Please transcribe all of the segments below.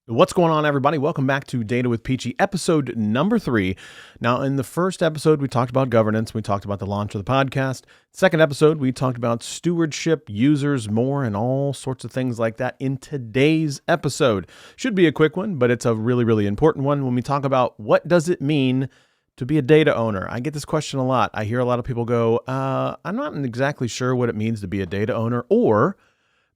What's going on, everybody? Welcome back to Data with Peachey, episode number 3. Now, in the first episode, we talked about governance. We talked about the launch of the podcast. Second episode, we talked about stewardship, users, more, and all sorts of things like that. In today's episode, should be a quick one, but it's a really, really important one when we talk about what does it mean to be a data owner. I get this question a lot. I hear a lot of people go, I'm not exactly sure what it means to be a data owner, or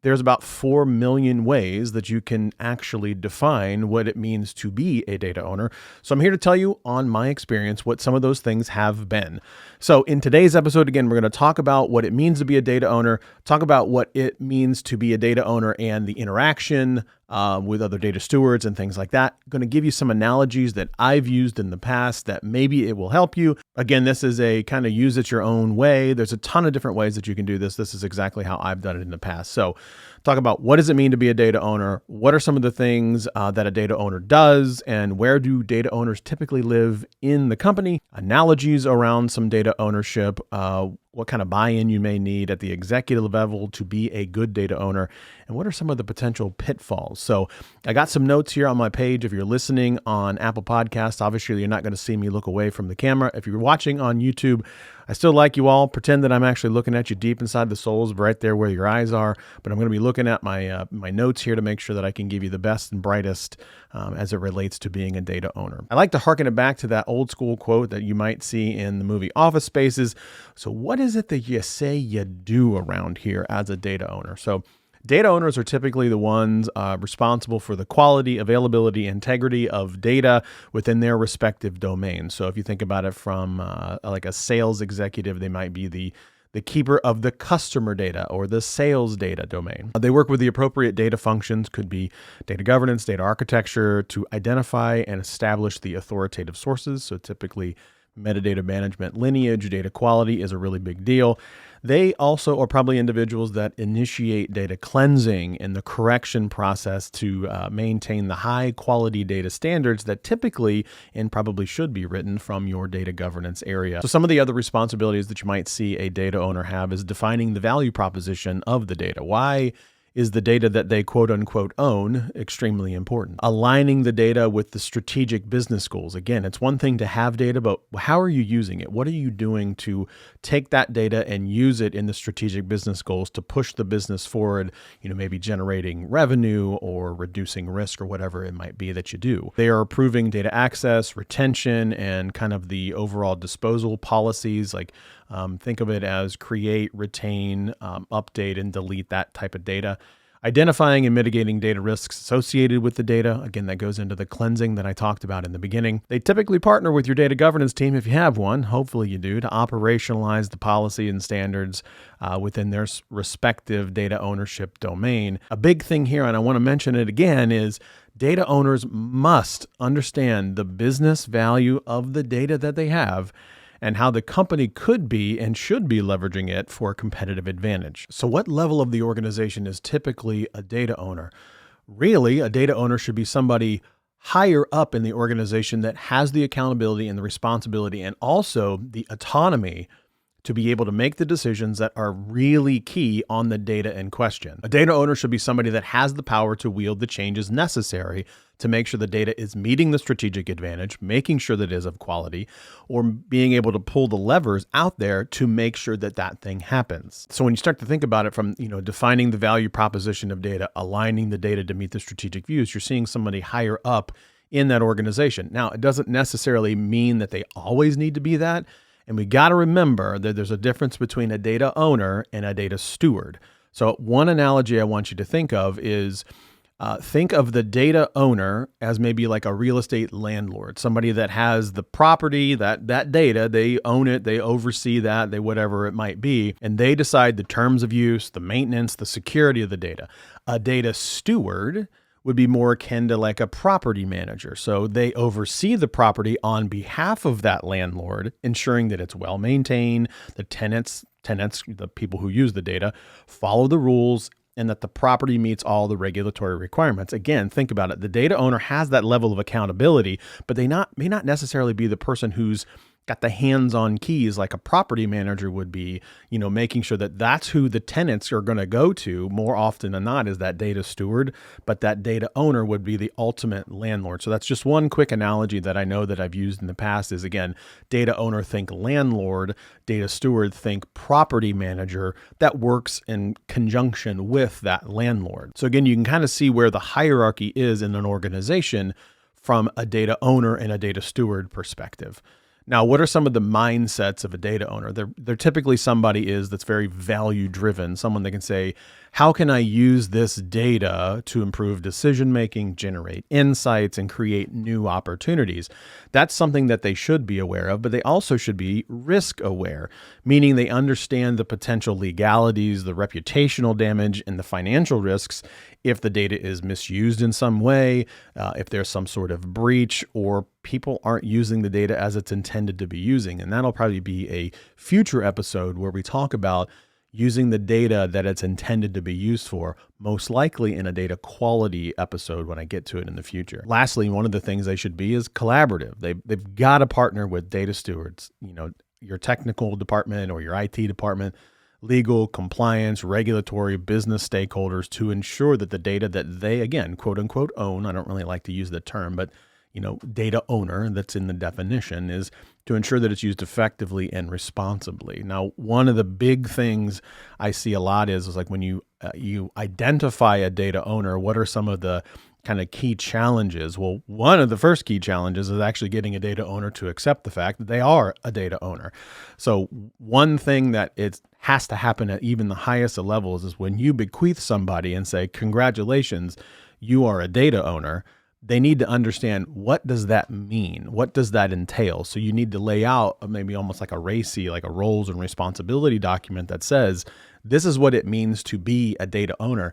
there's about 4 million ways that you can actually define what it means to be a data owner. So I'm here to tell you on my experience what some of those things have been. So in today's episode, again, we're going to talk about what it means to be a data owner, talk about what it means to be a data owner and the interaction with other data stewards and things like that. I'm going to give you some analogies that I've used in the past that maybe it will help you. Again, this is a kind of use it your own way. There's a ton of different ways that you can do this. This is exactly how I've done it in the past. So talk about what does it mean to be a data owner? What are some of the things that a data owner does? And where do data owners typically live in the company? Analogies around some data ownership, what kind of buy-in you may need at the executive level to be a good data owner, and what are some of the potential pitfalls. So I got some notes here on my page. If you're listening on Apple Podcasts, obviously you're not going to see me look away from the camera. If you're watching on YouTube, I still like you all. Pretend that I'm actually looking at you deep inside the soles, right there where your eyes are. But I'm going to be looking at my notes here to make sure that I can give you the best and brightest as it relates to being a data owner. I like to harken it back to that old school quote that you might see in the movie Office Spaces. So what is it that you say you do around here as a data owner? So data owners are typically the ones responsible for the quality, availability, integrity of data within their respective domains. So if you think about it from like a sales executive, they might be the keeper of the customer data or the sales data domain. They work with the appropriate data functions, could be data governance, data architecture, to identify and establish the authoritative sources. So typically metadata management, lineage, data quality is a really big deal. They also are probably individuals that initiate data cleansing and the correction process to maintain the high quality data standards that typically and probably should be written from your data governance area. So some of the other responsibilities that you might see a data owner have is defining the value proposition of the data. Why is the data that they quote unquote own extremely important? Aligning the data with the strategic business goals. Again, it's one thing to have data, but how are you using it? What are you doing to take that data and use it in the strategic business goals to push the business forward, maybe generating revenue or reducing risk or whatever it might be that you do. They are approving data access, retention, and kind of the overall disposal policies. Like think of it as create, retain, update, and delete that type of data. Identifying and mitigating data risks associated with the data. Again, that goes into the cleansing that I talked about in the beginning. They typically partner with your data governance team, if you have one, hopefully you do, to operationalize the policy and standards within their respective data ownership domain. A big thing here, and I want to mention it again, is data owners must understand the business value of the data that they have and how the company could be and should be leveraging it for a competitive advantage. So what level of the organization is typically a data owner? Really, a data owner should be somebody higher up in the organization that has the accountability and the responsibility and also the autonomy to be able to make the decisions that are really key on the data in question. A data owner should be somebody that has the power to wield the changes necessary to make sure the data is meeting the strategic advantage, making sure that it is of quality, or being able to pull the levers out there to make sure that that thing happens. So when you start to think about it from, defining the value proposition of data, aligning the data to meet the strategic views, you're seeing somebody higher up in that organization. Now, it doesn't necessarily mean that they always need to be that. And we got to remember that there's a difference between a data owner and a data steward. So one analogy I want you to think of is think of the data owner as maybe like a real estate landlord, somebody that has the property, that data, they own it, they oversee that, they whatever it might be, and they decide the terms of use, the maintenance, the security of the data. A data steward would be more akin to like a property manager. So they oversee the property on behalf of that landlord, ensuring that it's well maintained, the tenants, the people who use the data, follow the rules, and that the property meets all the regulatory requirements. Again, think about it. The data owner has that level of accountability, but they may not necessarily be the person who's got the hands-on keys like a property manager would be, making sure that that's who the tenants are going to go to more often than not is that data steward, but that data owner would be the ultimate landlord. So that's just one quick analogy that I know that I've used in the past is, again, data owner, think landlord, data steward, think property manager that works in conjunction with that landlord. So again, you can kind of see where the hierarchy is in an organization from a data owner and a data steward perspective. Now, what are some of the mindsets of a data owner? They're typically somebody that's very value driven, someone that can say, how can I use this data to improve decision making, generate insights, and create new opportunities? That's something that they should be aware of, but they also should be risk aware, meaning they understand the potential legalities, the reputational damage, and the financial risks if the data is misused in some way, if there's some sort of breach, or people aren't using the data as it's intended to be using. And that'll probably be a future episode where we talk about using the data that it's intended to be used for, most likely in a data quality episode when I get to it in the future. Lastly, one of the things they should be is collaborative. They've got to partner with data stewards, your technical department or your IT department, legal, compliance, regulatory, business stakeholders to ensure that the data that they, again, quote unquote, own, I don't really like to use the term, but data owner that's in the definition is to ensure that it's used effectively and responsibly. Now, one of the big things I see a lot is like when you identify a data owner, what are some of the kind of key challenges? Well, one of the first key challenges is actually getting a data owner to accept the fact that they are a data owner. So one thing that it has to happen at even the highest of levels is when you bequeath somebody and say, congratulations, you are a data owner, they need to understand, what does that mean? What does that entail? So you need to lay out maybe almost like a RACI, like a roles and responsibility document that says, this is what it means to be a data owner,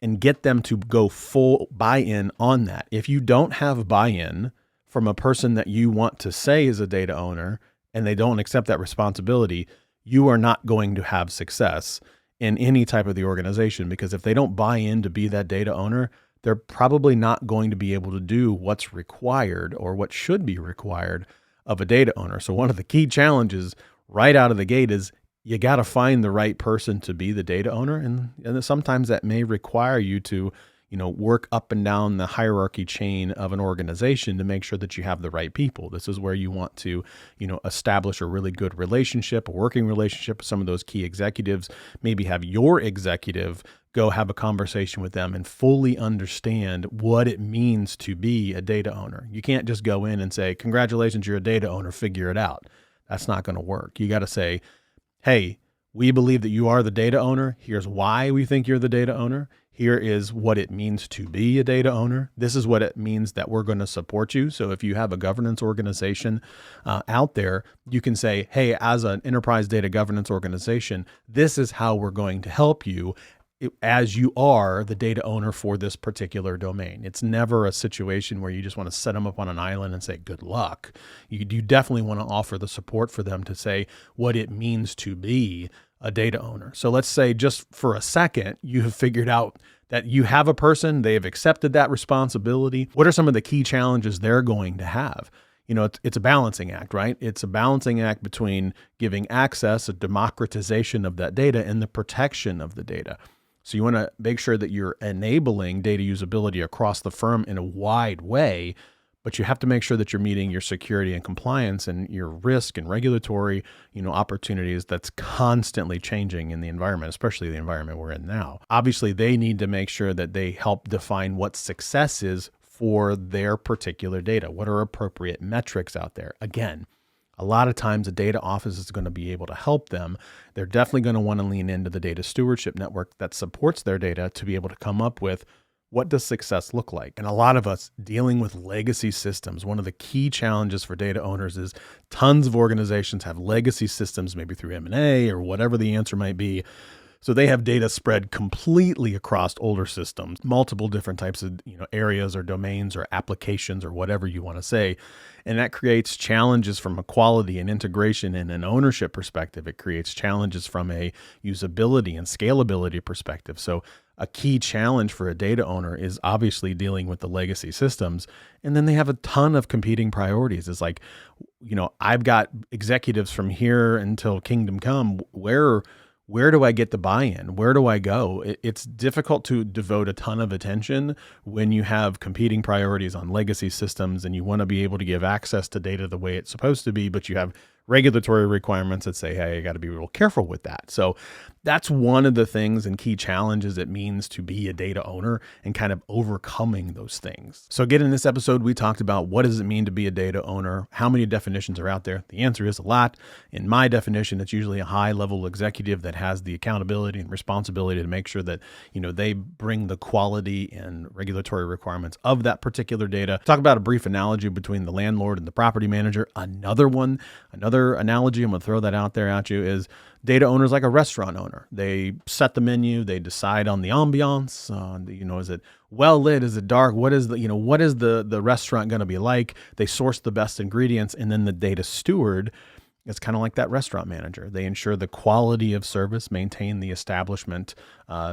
and get them to go full buy-in on that. If you don't have buy-in from a person that you want to say is a data owner and they don't accept that responsibility, you are not going to have success in any type of the organization, because if they don't buy in to be that data owner, they're probably not going to be able to do what's required or what should be required of a data owner. So one of the key challenges right out of the gate is you got to find the right person to be the data owner. And sometimes that may require you to, work up and down the hierarchy chain of an organization to make sure that you have the right people. This is where you want to, establish a really good relationship, a working relationship with some of those key executives, maybe have your executive go have a conversation with them and fully understand what it means to be a data owner. You can't just go in and say, congratulations, you're a data owner, figure it out. That's not going to work. You got to say, hey, we believe that you are the data owner. Here's why we think you're the data owner. Here is what it means to be a data owner. This is what it means that we're going to support you. So if you have a governance organization out there, you can say, hey, as an enterprise data governance organization, this is how we're going to help you as you are the data owner for this particular domain. It's never a situation where you just want to set them up on an island and say, good luck. You definitely want to offer the support for them to say what it means to be a data owner. So let's say just for a second, you have figured out that you have a person, they have accepted that responsibility. What are some of the key challenges they're going to have? It's a balancing act, right? It's a balancing act between giving access, a democratization of that data, and the protection of the data. So you want to make sure that you're enabling data usability across the firm in a wide way, but you have to make sure that you're meeting your security and compliance and your risk and regulatory, opportunities that's constantly changing in the environment, especially the environment we're in now. Obviously, they need to make sure that they help define what success is for their particular data. What are appropriate metrics out there? Again, a lot of times a data office is going to be able to help them. They're definitely going to want to lean into the data stewardship network that supports their data to be able to come up with, what does success look like? And a lot of us dealing with legacy systems, one of the key challenges for data owners is tons of organizations have legacy systems, maybe through M&A or whatever the answer might be, So they have data spread completely across older systems, multiple different types of areas or domains or applications or whatever you want to say. And that creates challenges from a quality and integration and an ownership perspective. It creates challenges from a usability and scalability perspective. So a key challenge for a data owner is obviously dealing with the legacy systems. And then they have a ton of competing priorities. It's like, I've got executives from here until kingdom come. Where do I get the buy-in? Where do I go? It's difficult to devote a ton of attention when you have competing priorities on legacy systems and you want to be able to give access to data the way it's supposed to be, but you have regulatory requirements that say, hey, you got to be real careful with that. So that's one of the things and key challenges it means to be a data owner and kind of overcoming those things. So again, in this episode, we talked about what does it mean to be a data owner? How many definitions are out there? The answer is a lot. In my definition, it's usually a high-level executive that has the accountability and responsibility to make sure that, they bring the quality and regulatory requirements of that particular data. Talk about a brief analogy between the landlord and the property manager. Another analogy, I'm going to throw that out there at you, is data owners like a restaurant owner. They set the menu, they decide on the ambiance, is it well lit, is it dark, what is the restaurant going to be like? They source the best ingredients, and then the data steward, it's kind of like that restaurant manager. They ensure the quality of service, maintain the establishment,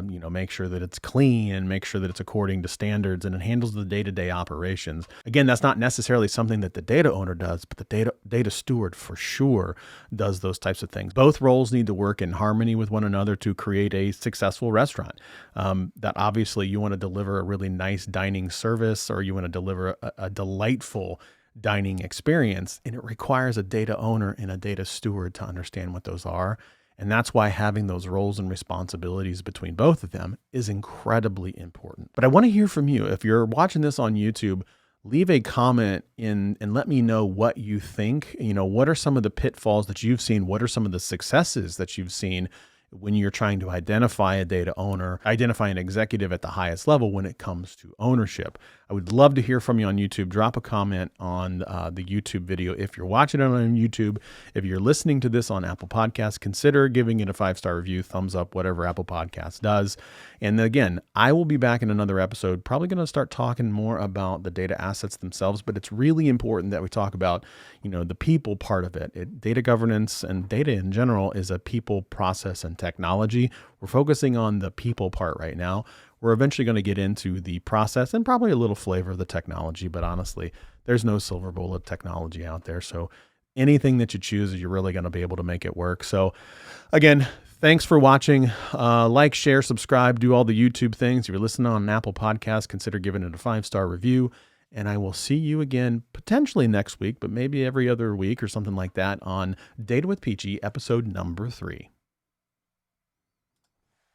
make sure that it's clean and make sure that it's according to standards, and it handles the day-to-day operations. Again, that's not necessarily something that the data owner does, but the data steward for sure does those types of things. Both roles need to work in harmony with one another to create a successful restaurant. That obviously you want to deliver a really nice dining service, or you want to deliver a delightful dining experience, and it requires a data owner and a data steward to understand what those are. And that's why having those roles and responsibilities between both of them is incredibly important. But I want to hear from you. If you're watching this on YouTube, leave a comment and let me know what you think. What are some of the pitfalls that you've seen? What are some of the successes that you've seen when you're trying to identify a data owner, identify an executive at the highest level when it comes to ownership? I would love to hear from you on YouTube. Drop a comment on the YouTube video if you're watching it on YouTube. If you're listening to this on Apple Podcasts, consider giving it a 5-star review, thumbs up, whatever Apple Podcasts does. And again, I will be back in another episode, probably going to start talking more about the data assets themselves, but it's really important that we talk about, the people part of it. Data governance and data in general is a people, process, and technology. We're focusing on the people part right now. We're eventually going to get into the process and probably a little flavor of the technology, but honestly, there's no silver bullet technology out there. So anything that you choose, you're really going to be able to make it work. So again, thanks for watching. Like, share, subscribe, do all the YouTube things. If you're listening on an Apple Podcast, consider giving it a 5-star review. And I will see you again potentially next week, but maybe every other week or something like that on Data with Peachey, episode number 3.